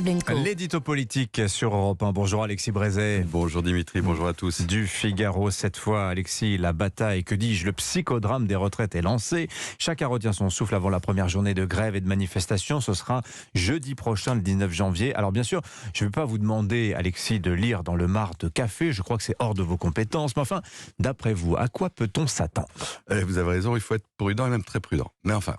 Blenko. L'édito politique sur Europe 1. Bonjour Alexis Brézet. Bonjour Dimitri, bonjour à tous. Du Figaro, cette fois, Alexis, la bataille, que dis-je, le psychodrame des retraites est lancé. Chacun retient son souffle avant la première journée de grève et de manifestation. Ce sera jeudi prochain, le 19 janvier. Alors bien sûr, je ne vais pas vous demander, Alexis, de lire dans le Mar de café. Je crois que c'est hors de vos compétences. Mais enfin, d'après vous, à quoi peut-on s'attendre ? Vous avez raison, il faut être prudent et même très prudent. Mais enfin,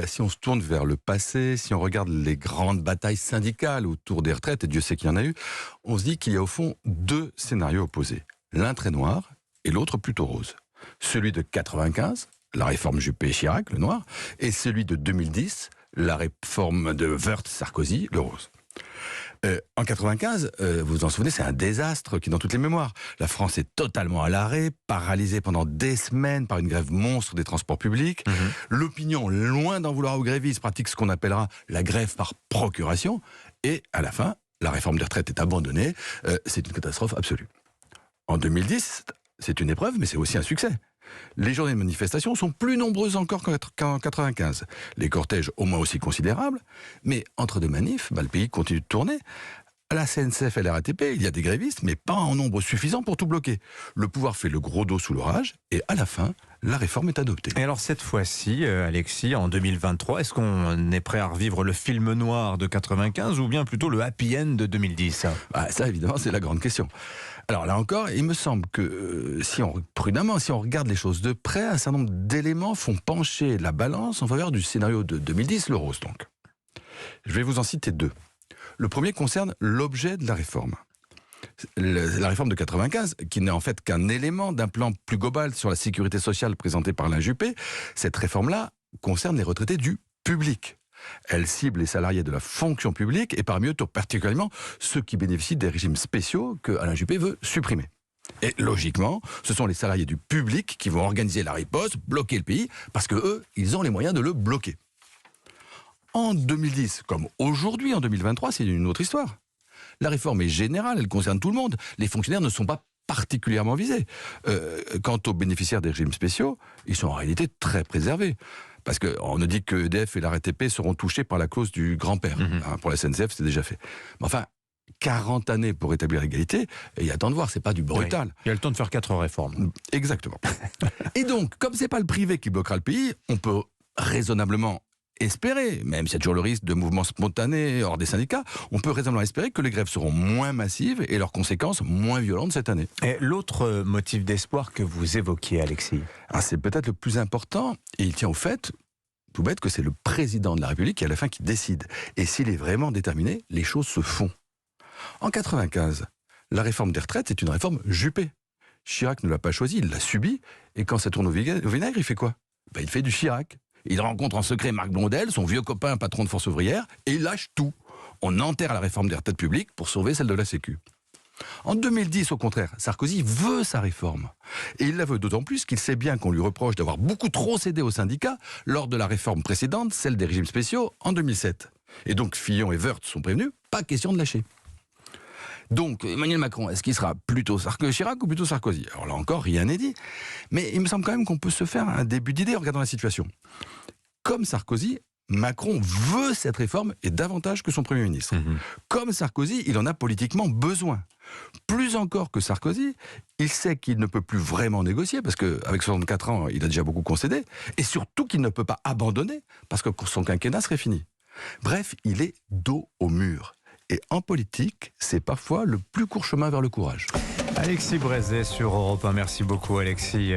si on se tourne vers le passé, si on regarde les grandes batailles syndicales autour des retraites, et Dieu sait qu'il y en a eu, on se dit qu'il y a au fond deux scénarios opposés. L'un très noir et l'autre plutôt rose. Celui de 95, la réforme Juppé-Chirac, le noir, et celui de 2010, la réforme de Wörth-Sarkozy, le rose. En 95, vous vous en souvenez, c'est un désastre qui est dans toutes les mémoires. La France est totalement à l'arrêt, paralysée pendant des semaines par une grève monstre des transports publics. L'opinion, loin d'en vouloir aux grévistes, pratique ce qu'on appellera la grève par procuration. Et à la fin, la réforme des retraites est abandonnée. C'est une catastrophe absolue. En 2010, c'est une épreuve, mais c'est aussi un succès. Les journées de manifestation sont plus nombreuses encore qu'en 95. Les cortèges au moins aussi considérables. Mais entre deux manifs, le pays continue de tourner. À la SNCF et la RATP, il y a des grévistes, mais pas en nombre suffisant pour tout bloquer. Le pouvoir fait le gros dos sous l'orage, et à la fin, la réforme est adoptée. Et alors cette fois-ci, Alexis, en 2023, est-ce qu'on est prêt à revivre le film noir de 95 ou bien plutôt le happy end de 2010 ? Ça, évidemment, c'est la grande question. Alors là encore, il me semble que si on regarde les choses de près, un certain nombre d'éléments font pencher la balance en faveur du scénario de 2010, le rose donc. Je vais vous en citer deux. Le premier concerne l'objet de la réforme. La réforme de 95, qui n'est en fait qu'un élément d'un plan plus global sur la sécurité sociale présenté par Alain Juppé, cette réforme-là concerne les retraités du public. Elle cible les salariés de la fonction publique et parmi eux, particulièrement ceux qui bénéficient des régimes spéciaux que Alain Juppé veut supprimer. Et logiquement, ce sont les salariés du public qui vont organiser la riposte, bloquer le pays, parce que eux, ils ont les moyens de le bloquer. En 2010, comme aujourd'hui en 2023, c'est une autre histoire. La réforme est générale, elle concerne tout le monde. Les fonctionnaires ne sont pas particulièrement visés. Quant aux bénéficiaires des régimes spéciaux, ils sont en réalité très préservés. Parce qu'on ne dit que EDF et la RATP seront touchés par la clause du grand-père. Pour la SNCF, c'est déjà fait. Mais enfin, 40 années pour établir l'égalité, et il y a temps de voir, c'est pas du brutal. Oui, il y a le temps de faire 4 réformes. Exactement. Et donc, comme c'est pas le privé qui bloquera le pays, on peut raisonnablement espérer, même s'il y a toujours le risque de mouvements spontanés hors des syndicats, on peut raisonnablement espérer que les grèves seront moins massives et leurs conséquences moins violentes cette année. Et l'autre motif d'espoir que vous évoquiez, Alexis ? C'est peut-être le plus important, et il tient au fait, tout bête, que c'est le président de la République qui à la fin qui décide. Et s'il est vraiment déterminé, les choses se font. En 95, la réforme des retraites, c'est une réforme Juppé. Chirac ne l'a pas choisie, il l'a subie, et quand ça tourne au vinaigre, il fait quoi ? Il fait du Chirac. Il rencontre en secret Marc Blondel, son vieux copain patron de Force ouvrière, et il lâche tout. On enterre la réforme des retraites publiques pour sauver celle de la Sécu. En 2010, au contraire, Sarkozy veut sa réforme. Et il la veut d'autant plus qu'il sait bien qu'on lui reproche d'avoir beaucoup trop cédé aux syndicats lors de la réforme précédente, celle des régimes spéciaux, en 2007. Et donc Fillon et Wörth sont prévenus, pas question de lâcher. Donc, Emmanuel Macron, est-ce qu'il sera plutôt Chirac ou plutôt Sarkozy ? Alors là encore, rien n'est dit. Mais il me semble quand même qu'on peut se faire un début d'idée en regardant la situation. Comme Sarkozy, Macron veut cette réforme et davantage que son Premier ministre. Comme Sarkozy, il en a politiquement besoin. Plus encore que Sarkozy, il sait qu'il ne peut plus vraiment négocier parce qu'avec 64 ans, il a déjà beaucoup concédé. Et surtout qu'il ne peut pas abandonner parce que son quinquennat serait fini. Bref, il est dos au mur. Et en politique, c'est parfois le plus court chemin vers le courage. Alexis Brézet sur Europe 1. Merci beaucoup, Alexis.